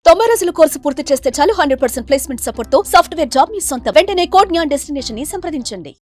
90 రోజుల కోర్సు పూర్తి చేస్తే చాలు 100% ప్లేస్మెంట్ సపోర్ట్ తో సాఫ్ట్వేర్ జాబ్ మీ సొంతం. వెంటనే కోడ్ జ్ఞాన్ డెస్టినేషన్ ని సంప్రదించండి.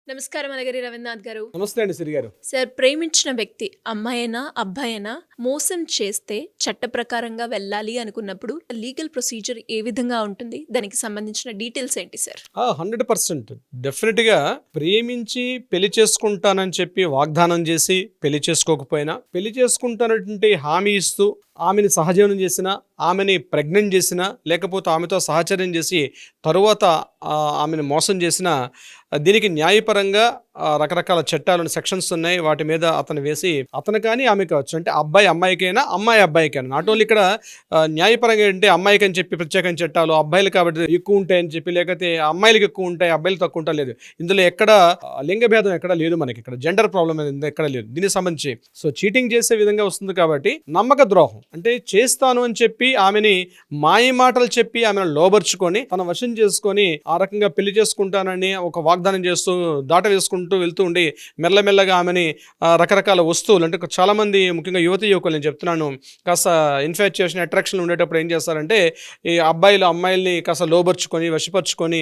నమస్కారం అలగిరి రవీంద్రనాథ్ గారు. నమస్తే అండి సిరి గారు. సార్, ప్రేమించిన వ్యక్తి అమ్మాయినా అబ్బాయినా మోసం చేస్తే చట్ట ప్రకారంగా వెళ్ళాలి అనుకున్నప్పుడు లీగల్ ప్రొసీజర్ ఏ విధంగా ఉంటుంది, దానికి సంబంధించిన డీటెయిల్స్ ఏంటి సార్? 100% డెఫినెట్ గా ప్రేమించి పెళ్లి చేసుకుంటానని చెప్పి వాగ్దానం చేసి పెళ్లి చేసుకోకపోయినా, పెళ్లి చేసుకుంటానంటే హామీ ఇస్తూ ఆమెని సహజీవనం చేసిన, ఆమెని ప్రెగ్నెంట్ చేసిన, లేకపోతే ఆమెతో సహచర్యం చేసి తరువాత ఆమెను మోసం చేసిన, దీనికి న్యాయపరంగా రకరకాల చట్టాలు సెక్షన్స్ ఉన్నాయి. వాటి మీద అతను వేసి అతను కానీ ఆమె కావచ్చు, అంటే అబ్బాయి అమ్మాయికైనా అమ్మాయి అబ్బాయికైనా. నాట్ ఓన్లీ ఇక్కడ న్యాయపరంగా ఏంటి అమ్మాయికి అని చెప్పి ప్రత్యేకమైన చట్టాలు, అబ్బాయిలు కాబట్టి ఎక్కువ ఉంటాయని చెప్పి, లేకపోతే అమ్మాయిలకు ఎక్కువ ఉంటాయి అబ్బాయిలు తక్కువ ఉంటా లేదు. ఇందులో ఎక్కడ లింగ భేదం ఎక్కడ లేదు, మనకి ఇక్కడ జెండర్ ప్రాబ్లం ఎక్కడ లేదు దీనికి సంబంధించి. సో చీటింగ్ చేసే విధంగా వస్తుంది కాబట్టి నమ్మక ద్రోహం, అంటే చేస్తాను అని చెప్పి ఆమెని మాయ మాటలు చెప్పి ఆమెను లోబర్చుకొని తన వశం చేసుకొని ఆ రకంగా పెళ్లి చేసుకుంటానని ఒక వాగ్దానం చేస్తూ దాట వేసుకుంటూ వెళ్తూ ఉండి మెల్లమెల్లగా ఆమెని రకరకాల వస్తువులు, అంటే చాలా మంది ముఖ్యంగా యువకులు నేను చెప్తున్నాను, కాస్త ఇన్ఫాచ్యుయేషన్ అట్రాక్షన్ ఉండేటప్పుడు ఏం చేస్తారంటే ఈ అబ్బాయిలు అమ్మాయిల్ని కాస్త లోబర్చుకొని వశపరుచుకొని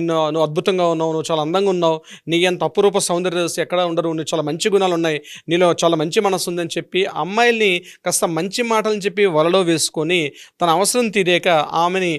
నువ్వు అద్భుతంగా ఉన్నావు, నువ్వు చాలా అందంగా ఉన్నావు, నీ ఎంత అపురూప సౌందర్య ఎక్కడ ఉండరు, నువ్వు చాలా మంచి గుణాలు ఉన్నాయి, నీలో చాలా మంచి మనసు ఉందని చెప్పి అమ్మాయిల్ని కాస్త మంచి మాటలని చెప్పి వలలో వేసుకొని తన అవసరం తీరాక ఆమెని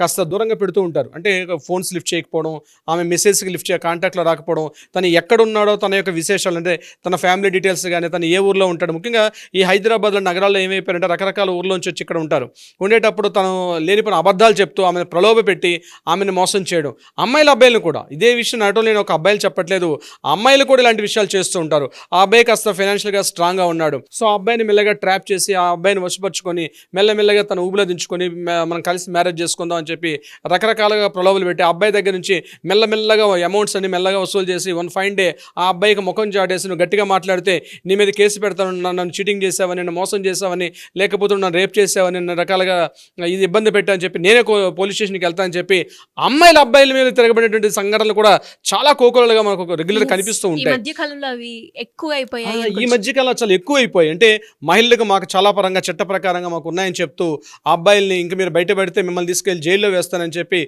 కాస్త దూరంగా పెడుతూ ఉంటారు. అంటే ఫోన్స్ లిఫ్ట్ చేయకపోవడం, ఆమె మెసేజ్కి లిఫ్ట్ కాంటాక్ట్లో రాకపోవడం, తను ఎక్కడున్నాడో తన యొక్క విశేషాలు, అంటే తన ఫ్యామిలీ డీటెయిల్స్ కానీ, తను ఏ ఊర్లో ఉంటాడు. ముఖ్యంగా ఈ హైదరాబాద్లో నగరాల్లో ఏమైపోయారంటే రకరకాల ఊర్లోంచి వచ్చి ఇక్కడ ఉంటారు. ఉండేటప్పుడు తను లేనిపోయిన అబద్ధాలు చెప్తూ ఆమెను ప్రలోభ పెట్టి ఆమెను మోసం చేయడం. అమ్మాయిలు అబ్బాయిలు కూడా ఇదే విషయం నాటో నేను ఒక అబ్బాయిలు చెప్పట్లేదు, అమ్మాయిలు కూడా ఇలాంటి విషయాలు చేస్తూ ఉంటారు. ఆ అబ్బాయి కాస్త ఫైనాన్షియల్గా స్ట్రాంగ్గా ఉన్నాడు, సో ఆ అబ్బాయిని మెల్లగా ట్రాప్ చేసి ఆ అబ్బాయిని వశపరుచుకొని మెల్లమెల్లగా తన ఊబిలో దించుకొని మనం కలిసి మ్యారేజ్ చేసుకుందాం అని చెప్పి రకరకాలుగా ప్రలోభాలు పెట్టి ఆ అబ్బాయి దగ్గర నుంచి మెల్లమెల్లగా అమౌంట్స్ అన్ని మెల్లగా వసూలు చేసి వన్ ఫైన్ డే ఆ అబ్బాయికి ముఖం చాటేసి నువ్వు గట్టిగా మాట్లాడితే నీ మీద కేసు పెడతాను, నన్ను చీటింగ్ చేసావని, నన్ను మోసం చేసావని, లేకపోతే నన్ను రేప్ చేసావని, నన్ను రకాలుగా ఇది ఇబ్బంది పెట్టాలని చెప్పి నేనే పోలీస్ స్టేషన్కి వెళ్తానని చెప్పి అమ్మాయిల అబ్బాయిల మీద తిరగబడేటువంటి సంఘటనలు కూడా చాలా కోకోలుగా మనకు రెగ్యులర్ కనిపిస్తూ ఉంటాయి. ఈ మధ్యకాలంలో అవి ఎక్కువ అయిపోయాయి. ఈ మధ్యకాలంలో చాలా ఎక్కువ అయిపోయాయి. అంటే మహిళలకు మాకు చాలా పరంగా చట్ట ప్రకారంగా మాకు ఉన్నాయని చెప్తూ ఆ అబ్బాయిల్ని ఇంక మీరు బయట పెడితే మిమ్మల్ని తీసుకెళ్లి జైల్లో వేస్తానని చెప్పి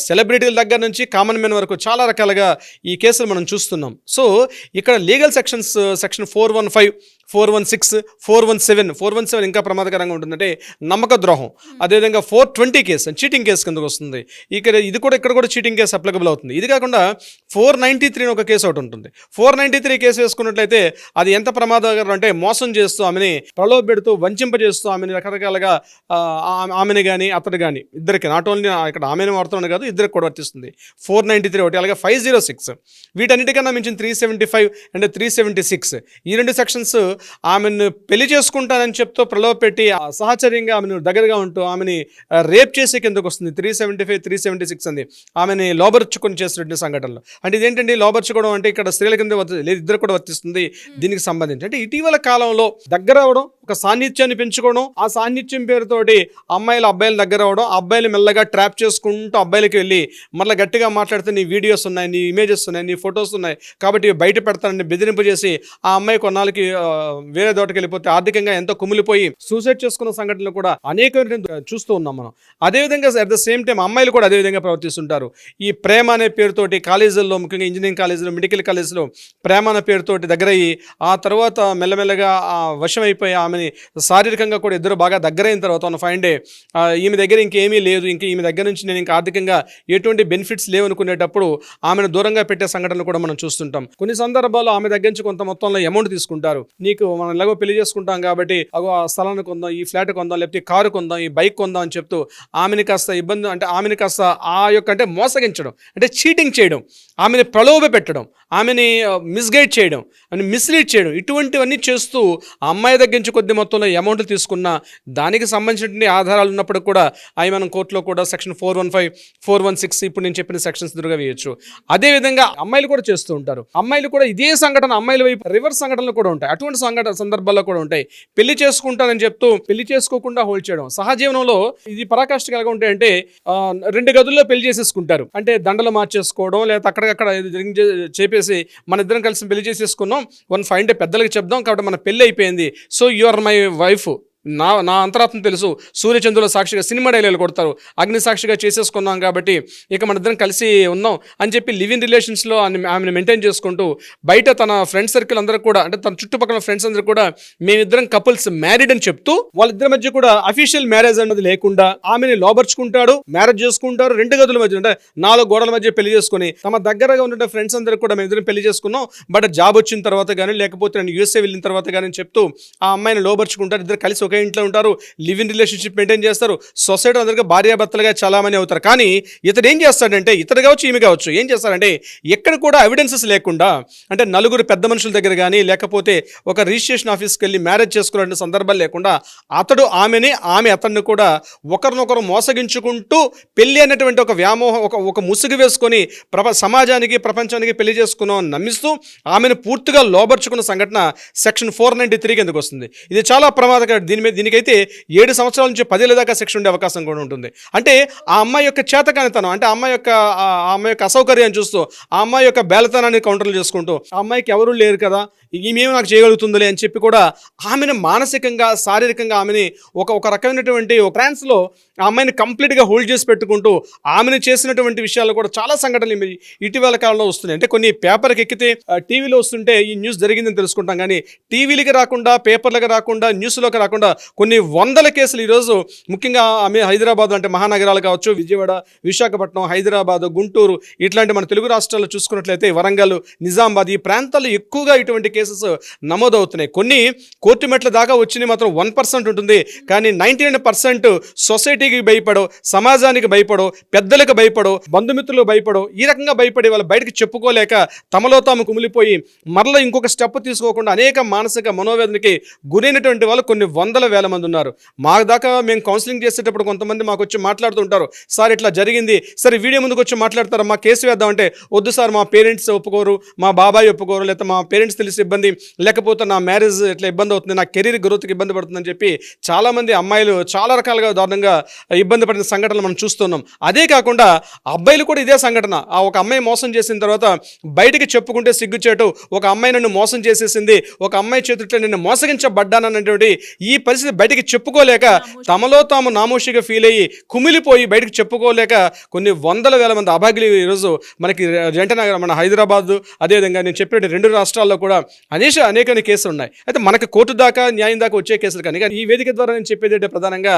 సెలబ్రిటీల దగ్గర నుంచి కామన్ మెన్ వరకు చాలా రకాలుగా ఈ కేసులు మనం చూస్తున్నాం. సో ఇక్కడ లీగల్ సెక్షన్ 415, 416, 417 ఇంకా ప్రమాదకరంగా ఉంటుందంటే నమ్మక ద్రోహం. అదేవిధంగా 420 కేసు చీటింగ్ కేసు కిందకు వస్తుంది. ఇక్కడ కూడా చీటింగ్ కేసు అప్లికబుల్ అవుతుంది. ఇది కాకుండా 493 ఒక కేసు ఒకటి ఉంటుంది. 493 కేసు వేసుకున్నట్లయితే అది ఎంత ప్రమాదకరం అంటే మోసం చేస్తూ ఆమెని ప్రలోభ పెడుతూ వంచింపజేస్తూ ఆమెని రకరకాలుగా ఆమెని కానీ అతడు కానీ ఇద్దరికి, నాట్ ఓన్లీ ఇక్కడ ఆమెను వాడుతున్నాను కాదు ఇద్దరికి కూడా వర్తిస్తుంది. 493 ఒకటి, అలాగే 506 వీటన్నిటికన్నా మించిన 375 అంటే 376 ఈ రెండు సెక్షన్స్ ఆమెను పెళ్లి చేసుకుంటానని చెప్తూ ప్రలోభ పెట్టి సహచర్యంగా ఆమెను దగ్గరగా ఉంటూ ఆమెని రేప్ చేసే కిందకు వస్తుంది. 375, 376 అంది ఆమెని లోబర్చుకొని చేసినటువంటి సంఘటనలు. అంటే ఇదేంటండి లోబర్చుకోవడం అంటే ఇక్కడ స్త్రీల కింద లేదు, ఇద్దరు కూడా వర్తిస్తుంది దీనికి సంబంధించి. అంటే ఇటీవల కాలంలో దగ్గర అవడం, ఒక సాన్నిధ్యాన్ని పెంచుకోవడం, ఆ సాన్నిధ్యం పేరుతోటి అమ్మాయిలు అబ్బాయిలు దగ్గర అవడం, అబ్బాయిలు మెల్లగా ట్రాప్ చేసుకుంటూ అబ్బాయిలకి వెళ్ళి మళ్ళీ గట్టిగా మాట్లాడితే నీ వీడియోస్ ఉన్నాయి, నీ ఇమేజెస్ ఉన్నాయి, నీ ఫొటోస్ ఉన్నాయి కాబట్టి బయట పెడతానని బెదిరింపు చేసి ఆ అమ్మాయి కొన్నాళ్ళకి వేరే దోటకి వెళ్ళిపోతే ఆర్థికంగా ఎంతో కుమిలిపోయి సూసైడ్ చేసుకున్న సంఘటనలు కూడా అనేక చూస్తూ ఉన్నాం మనం. అదేవిధంగా అట్ ద సేమ్ టైం అమ్మాయిలు కూడా అదేవిధంగా ప్రవర్తిస్తుంటారు. ఈ ప్రేమ అనే పేరుతోటి కాలేజీల్లో, ముఖ్యంగా ఇంజనీరింగ్ కాలేజీలో, మెడికల్ కాలేజీలో ప్రేమ అనే పేరుతోటి దగ్గరయ్యి ఆ తర్వాత మెల్లమెల్లగా వశం అయిపోయి ఆమెని శారీరకంగా కూడా ఇద్దరు బాగా దగ్గరైన తర్వాత వన్ ఫైన్ డే ఈమె దగ్గర ఇంకేమీ లేదు, ఇంకా ఈమె దగ్గర నుంచి నేను ఇంకా ఆర్థికంగా ఎటువంటి బెనిఫిట్స్ లేవనుకునేటప్పుడు ఆమెను దూరంగా పెట్టే సంఘటనలు కూడా మనం చూస్తుంటాం. కొన్ని సందర్భాల్లో ఆమె దగ్గర నుంచి కొంత మొత్తంలో అమౌంట్ తీసుకుంటారు. నీకు మనం ఎలాగో పెళ్లి చేసుకుంటాం కాబట్టి అగో ఆ స్థలాన్ని కొందాం, ఈ ఫ్లాట్ కొందాం, లేకపోతే కారు కొందాం, ఈ బైక్ కొందాం అని చెప్తూ ఆమెని కాస్త ఇబ్బంది, అంటే ఆమెని కాస్త ఆ యొక్క అంటే మోసగించడం, అంటే చీటింగ్ చేయడం, ఆమెని ప్రలోభ పెట్టడం, ఆమెని మిస్గైడ్ చేయడం, ఆమెని మిస్లీడ్ చేయడం, ఇటువంటివన్నీ చేస్తూ ఆ అమ్మాయి దగ్గర నుంచి కొద్ది మొత్తంలో అమౌంట్లు తీసుకున్న దానికి సంబంధించినటువంటి ఆధారాలు ఉన్నప్పుడు కూడా అవి మనం కోర్టులో కూడా సెక్షన్ 415, 416 ఇప్పుడు నేను చెప్పిన సెక్షన్స్ దురుగా వేయచ్చు. అదేవిధంగా అమ్మాయిలు కూడా చేస్తూ ఉంటారు. అమ్మాయిలు కూడా ఇదే సంఘటన అమ్మాయిల వైపు రివర్స్ సంఘటనలు కూడా ఉంటాయి. అటువంటి సందర్భాల్లో కూడా ఉంటాయి. పెళ్లి చేసుకుంటానని చెప్తూ పెళ్లి చేసుకోకుండా హోల్డ్ చేయడం. సహజీవనంలో ఇది పరాకాష్ఠగా ఉంటాయంటే 2 గదుల్లో పెళ్లి చేసేసుకుంటారు. అంటే దండలు మార్చేసుకోవడం, లేదా అక్కడక్కడ చేపేసి మన ఇద్దరం కలిసి పెళ్లి చేసేసుకున్నాం, వన్ ఫైన్ డే పెద్దలకి చెప్దాం కాబట్టి మన పెళ్లి అయిపోయింది, so you are my wife, నా అంతరాత్మ తెలుసు, సూర్యచంద్రుల సాక్షిగా సినిమా డైలాగులు కొడతారు, అగ్ని సాక్షిగా చేసేసుకున్నాం కాబట్టి ఇక మన ఇద్దరం కలిసి ఉన్నాం అని చెప్పి లివ్ ఇన్ రిలేషన్స్లో ఆమెను మెయింటైన్ చేసుకుంటూ బయట తన ఫ్రెండ్ సర్కిల్ అందరూ కూడా, అంటే తన చుట్టుపక్కల ఫ్రెండ్స్ అందరూ కూడా మేమిద్దరం కపుల్స్ మ్యారీడ్ అని చెప్తూ వాళ్ళిద్దరి మధ్య కూడా అఫీషియల్ మ్యారేజ్ అన్నది లేకుండా ఆమెని లోబర్చుకుంటాడు, మ్యారేజ్ చేసుకుంటారు. 2 గదుల మధ్య అంటే 4 గోడల మధ్య పెళ్లి చేసుకుని తమ దగ్గరగా ఉన్న ఫ్రెండ్స్ అందరూ కూడా మేము ఇద్దరం పెళ్లి చేసుకున్నాం, బట్ జాబ్ వచ్చిన తర్వాత కానీ లేకపోతే నేను యూఎస్ఏ వెళ్ళిన తర్వాత కానీ చెప్తూ ఆ అమ్మాయిని లోబర్చుకుంటారు. ఇద్దరు కలిసి ఒకే ఇంట్లో ఉంటారు, లివ్ ఇన్ రిలేషన్షిప్ మెయింటైన్ చేస్తారు, సొసైటీ అందరికీ భార్యాభర్తలుగా చాలామంది అవుతారు. కానీ ఇతడు ఏం చేస్తాడంటే, ఇతడు కావచ్చు ఈమె కావచ్చు, ఏం చేస్తారంటే ఎక్కడ కూడా ఎవిడెన్సెస్ లేకుండా, అంటే నలుగురు పెద్ద మనుషుల దగ్గర కానీ లేకపోతే ఒక రిజిస్ట్రేషన్ ఆఫీస్కి వెళ్ళి మ్యారేజ్ చేసుకునే సందర్భాలు లేకుండా అతడు ఆమెని, ఆమె అతన్ని కూడా ఒకరినొకరు మోసగించుకుంటూ పెళ్లి అనేటువంటి ఒక వ్యామోహం, ఒక ముసుగు వేసుకొని సమాజానికి ప్రపంచానికి పెళ్లి చేసుకున్నాం నమ్మిస్తూ ఆమెను పూర్తిగా లోబర్చుకున్న సంఘటన సెక్షన్ 493 కిందకు వస్తుంది. ఇది చాలా ప్రమాదకరం. దీనికైతే 7 సంవత్సరాల నుంచి 10 ఏళ్ళ దాకా శిక్ష ఉండే అవకాశం కూడా ఉంటుంది. అంటే ఆ అమ్మాయి యొక్క చేతకానితనం, అంటే ఆ అమ్మాయి యొక్క అసౌకర్యాన్ని చూస్తూ, ఆ అమ్మాయి యొక్క బేలతనాన్ని కౌంటర్లు చేసుకుంటూ, ఆ అమ్మాయికి ఎవరూ లేరు కదా, ఈమెమో నాకు చేయగలుగుతుందిలే అని చెప్పి కూడా ఆమెను మానసికంగా శారీరకంగా ఆమెని ఒక రకమైనటువంటి ఒక ట్రాన్స్లో ఆ అమ్మాయిని కంప్లీట్గా హోల్డ్ చేసి పెట్టుకుంటూ ఆమెను చేసినటువంటి విషయాలు కూడా చాలా సంఘటనలు ఇటీవల కాలంలో వస్తున్నాయి. అంటే కొన్ని పేపర్కి ఎక్కితే టీవీలో వస్తుంటే ఈ న్యూస్ జరిగిందని తెలుసుకుంటాం, కానీ టీవీలకి రాకుండా, పేపర్లకు రాకుండా, న్యూస్లోకి రాకుండా కొన్ని వందల కేసులు ఈరోజు ముఖ్యంగా హైదరాబాద్ అంటే మహానగరాలు కావచ్చు, విజయవాడ, విశాఖపట్నం, హైదరాబాద్, గుంటూరు ఇట్లాంటి మన తెలుగు రాష్ట్రాల్లో చూసుకున్నట్లయితే వరంగల్, నిజామాబాద్ ఈ ప్రాంతాల్లో ఎక్కువగా ఇటువంటి కేసెస్ నమోదవుతున్నాయి. కొన్ని కోర్టు మెట్ల దాకా వచ్చినాయి మాత్రం 1% ఉంటుంది, కానీ 99% సొసైటీకి భయపడో, సమాజానికి భయపడో, పెద్దలకు భయపడో, బంధుమిత్రులకు భయపడో, ఈ రకంగా భయపడి వాళ్ళు బయటకు చెప్పుకోలేక తమలో తాము కుమిలిపోయి మరలా ఇంకొక స్టెప్ తీసుకోకుండా అనేక మానసిక మనోవేదనకి గురైనటువంటి వాళ్ళు కొన్ని వందల వేల మంది ఉన్నారు. మా దాకా మేము కౌన్సిలింగ్ చేసేటప్పుడు కొంతమంది మాకు వచ్చి మాట్లాడుతుంటారు, సార్ ఇట్లా జరిగింది, సరే వీడియో ముందుకు వచ్చి మాట్లాడతారు, మా కేసు వేద్దామంటే వద్దు సార్, మా పేరెంట్స్ ఒప్పుకోరు, మా బాబాయ్ ఒప్పుకోరు, లేకపోతే మా పేరెంట్స్ తెలిసి ఇబ్బంది, లేకపోతే నా మ్యారేజ్ ఇట్లా ఇబ్బంది అవుతుంది, నా కెరీర్ గ్రోత్కి ఇబ్బంది పడుతుందని చెప్పి చాలామంది అమ్మాయిలు చాలా రకాలుగా దారుణంగా ఇబ్బంది పడిన సంఘటనలు మనం చూస్తున్నాం. అదే కాకుండా అబ్బాయిలు కూడా ఇదే సంఘటన, ఆ ఒక అమ్మాయి మోసం చేసిన తర్వాత బయటికి చెప్పుకుంటే సిగ్గుచేటు, ఒక అమ్మాయి నన్ను మోసం చేసేసింది, ఒక అమ్మాయి చేతుట్లో నేను మోసగించబడ్డానన్నటువంటి ఈ పరిస్థితి బయటికి చెప్పుకోలేక తమలో తాము నామోషిగా ఫీల్ అయ్యి కుమిలిపోయి బయటకు చెప్పుకోలేక కొన్ని వందల వేల మంది అభాగ్యులు ఈరోజు మనకి జంటనగర్, మన హైదరాబాద్, అదేవిధంగా నేను చెప్పినట్టు 2 రాష్ట్రాల్లో కూడా అనేక కేసులు ఉన్నాయి. అయితే మనకు కోర్టు దాకా, న్యాయం దాకా వచ్చే కేసులు కానీ ఈ వేదిక ద్వారా నేను చెప్పేది అంటే ప్రధానంగా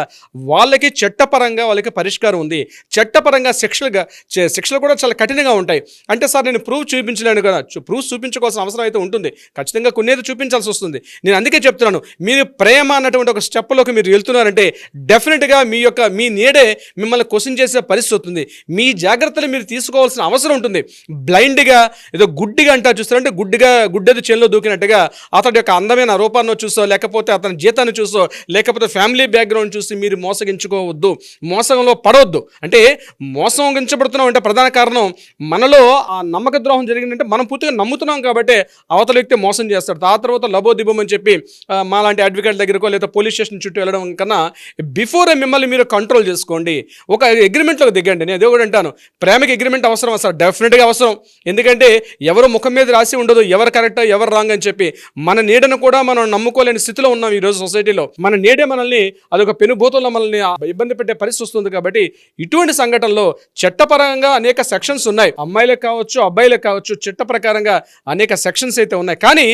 వాళ్ళకి చట్టపరంగా వాళ్ళకి పరిష్కారం ఉంది. చట్టపరంగా శిక్షలు కూడా చాలా కఠినంగా ఉంటాయి. అంటే సార్ నేను ప్రూఫ్ చూపించలేను కదా, ప్రూఫ్ చూపించుకోవాల్సిన అవసరం అయితే ఉంటుంది, ఖచ్చితంగా కొన్ని అయితే చూపించాల్సి వస్తుంది. నేను అందుకే చెప్తున్నాను, మీరు ప్రేమ అన్నటువంటి ఒక స్టెప్లోకి మీరు వెళ్తున్నారంటే డెఫినెట్గా మీ నీడే మిమ్మల్ని క్వశ్చన్ చేసే పరిస్థితి వస్తుంది. మీ జాగ్రత్తలు మీరు తీసుకోవాల్సిన అవసరం ఉంటుంది. బ్లైండ్గా ఏదో గుడ్డిగా అంటా చూస్తారంటే గుడ్డెది చేనులో దూకినట్టుగా అతడి యొక్క అందమైన రూపాన్ని చూసో, లేకపోతే అతని జీతాన్ని చూసో, లేకపోతే ఫ్యామిలీ బ్యాక్గ్రౌండ్ చూసి మీరు మోసగించుకోవద్దు, మోసంలో పడవద్దు. అంటే మోసగించబడుతున్నాం అంటే ప్రధాన కారణం మనలో ఆ నమ్మక ద్రోహం జరిగిందంటే మనం పూర్తిగా నమ్ముతున్నాం కాబట్టి అవతల వ్యక్తి మోసం చేస్తాడు. ఆ తర్వాత లబోదిబం అని చెప్పి మాలాంటి అడ్వకేట్ దగ్గరకో లేదా పోలీస్ స్టేషన్ చుట్టూ వెళ్ళడం కన్నా బిఫోర్ మిమ్మల్ని మీరు కంట్రోల్ చేసుకోండి, ఒక అగ్రిమెంట్లోకి దిగండి. నేను అదే కూడా అంటాను, ప్రేమకి అగ్రిమెంట్ అవసరం అసలు డెఫినెట్గా అవసరం. ఎందుకంటే ఎవరు ముఖం మీద రాసి ఉండదు ఎవరు కరెక్ట్ ఎవరు రాంగ్ అని చెప్పి. మన నీడను కూడా మనం నమ్ముకోలేని స్థితిలో ఉన్నాం ఈరోజు సొసైటీలో. మన నీడే మనల్ని అదొక పెనుభూతంలో మనల్ని ఇబ్బంది పెట్టే పరిస్థితి వస్తుంది. కాబట్టి ఇటువంటి సంఘటనలో చట్టపరంగా అనేక సెక్షన్స్ ఉన్నాయి, అమ్మాయిలకు కావచ్చు అబ్బాయిలకు కావచ్చు, చట్ట ప్రకారంగా అనేక సెక్షన్స్ అయితే ఉన్నాయి. కానీ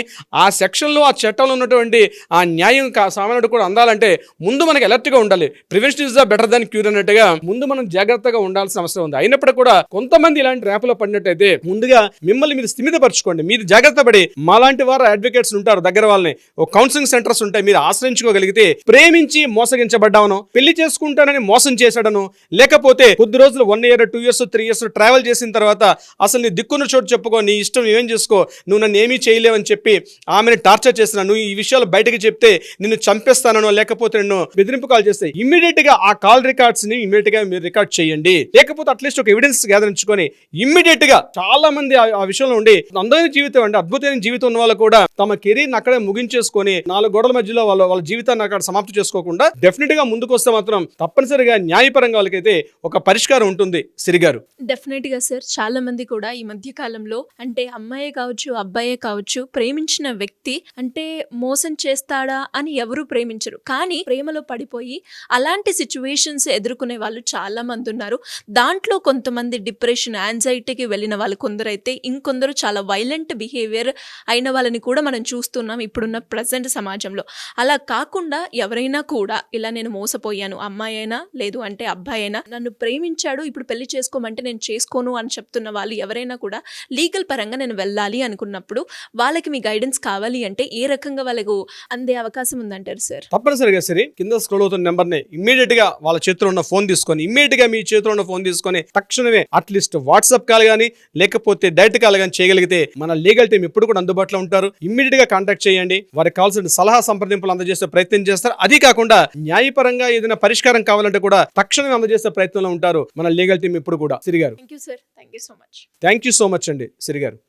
ఆ సెక్షన్లో ఆ చట్టంలో ఉన్నటువంటి ఆ న్యాయం సామాన్యుడు కూడా అందాలంటే ముందు మనకి అలర్ట్గా ఉండాలి. Prevention is the better than cure అన్నట్టుగా ముందు మనం జాగ్రత్తగా ఉండాల్సిన అవసరం ఉంది. అయినప్పటికీ కూడా కొంతమంది ఇలాంటి ర్యాపులో పడినట్టయితే ముందుగా మిమ్మల్ని మీరు స్థిమితపరచుకోండి. మీరు జాగ్రత్త పడి మాలాంటి వారు అడ్వకేట్స్ ఉంటారు, దగ్గర వాళ్ళని కౌన్సిలింగ్ సెంటర్స్ ఉంటాయి, మీరు ఆశ్రయించుకోగలిగితే ప్రేమించి మోసగించబడ్డావను, పెళ్లి చేసుకుంటానని మోసం చేశాడను, లేకపోతే కొద్ది రోజులు 1 year 2 years 3 years ట్రావెల్ చేసిన తర్వాత అసలు నీ దిక్కున్న చోటు చెప్పుకో, నీ ఇష్టం ఏం చేసుకో, నువ్వు నన్ను ఏమీ చేయలేవని చెప్పి ఆమెను టార్చర్ చేసిన, నువ్వు ఈ విషయాలు బయటకు చెప్తే నిన్ను చంపేస్తానో లేకపోతే నిన్ను బెదిరింపు కాల్ చేస్తే ఇమ్మీడియట్ గా ఆ కాల్ రికార్డ్స్ ని ఇమ్మీడియట్ గా మీరు రికార్డ్ చేయండి. లేకపోతే అట్లీస్ట్ ఒక ఎవిడెన్స్ గ్యాదర్ ఉంచుకొని ఇమ్మీడియట్ గా చాలా మంది ఆ విషయంలో ఉండి అందమైన జీవితం అండి, అద్భుతమైన జీవితం ఉన్న వాళ్ళు కూడా తమ కెరీర్ అక్కడే ముగించేసుకొని 4 గోడల మధ్యలో వాళ్ళ జీవితాన్ని అక్కడ సమాప్తి చేసుకోకుండా డెఫినెట్ గా ముందుకు వస్తే మాత్రం తప్పనిసరిగా న్యాయపరంగా వాళ్ళకైతే ఒక పరిష్కారం ఉంటుంది సిరి గారు. డెఫినెట్ గా సార్, చాలా మంది కూడా ఈ మధ్య కాలంలో అంటే అమ్మాయే కావచ్చు అబ్బాయే కావచ్చు ప్రేమించిన వ్యక్తి అంటే మోసం చేస్తాడా అని ఎవరు ప్రేమించరు, కానీ ప్రేమలో పడిపోయి అలాంటి సిచ్యువేషన్స్ ఎదుర్కొనే వాళ్ళు చాలా మంది ఉన్నారు. దాంట్లో కొంతమంది డిప్రెషన్ యాంగ్జైటీకి వెళ్ళిన వాళ్ళు కొందరైతే, ఇంకొందరు చాలా వైలెంట్ బిహేవియర్ అయిన వాళ్ళని కూడా మనం చూస్తున్నాం ఇప్పుడున్న ప్రజెంట్ సమాజంలో. అలా కాకుండా ఎవరైనా కూడా ఇలా నేను మోసపోయాను, అమ్మాయి అయినా లేదు అంటే అబ్బాయి అయినా నన్ను ప్రేమించాడు ఇప్పుడు పెళ్లి చేసుకోమంటే నేను చేసుకోను అని చెప్తున్న వాళ్ళు ఎవరైనా కూడా లీగల్ పరంగా నేను వెళ్ళాలి అనుకున్నప్పుడు వాళ్ళకి మీ గైడెన్స్ కావాలి అంటే ఏ రకంగా వాళ్ళకు అందే అవకాశం ఉందంటారు సార్? తప్పనిసరిగా సరే, కింద స్క్రోల్ అవుతున్న నెంబర్ ని ఇమ్మీడియట్ గా వాళ్ళ చేతిలో ఉన్న ఫోన్ తీసుకొని ఇమ్మీడియట్ గా మీ చేతిలో ఉన్న ఫోన్ తీసుకొని తక్షణమే అట్లీస్ట్ వాట్సాప్ కాల్ కానీ లేకపోతే డైరెక్ట్ కాల్ కానీ చేయగలిగితే మన లీగల్ టీం ఎప్పుడు కూడా అందుబాటులో ఉంటారు. ఇమ్మీడియట్ గా కాంటాక్ట్ చేయండి, వారికి కావాల్సిన సలహా సంప్రదింపులు అందజేసే ప్రయత్నం చేస్తారు. అది కాకుండా న్యాయపరంగా ఏదైనా పరిష్కారం కావాలంటే కూడా తక్షణమే అందజేసే ప్రయత్నంలో ఉంటారు మన లీగల్ టీం ఎప్పుడు కూడా. సిరి గారు, thank you sir, thank you so much. Thank you so much అండి సిరి గారు.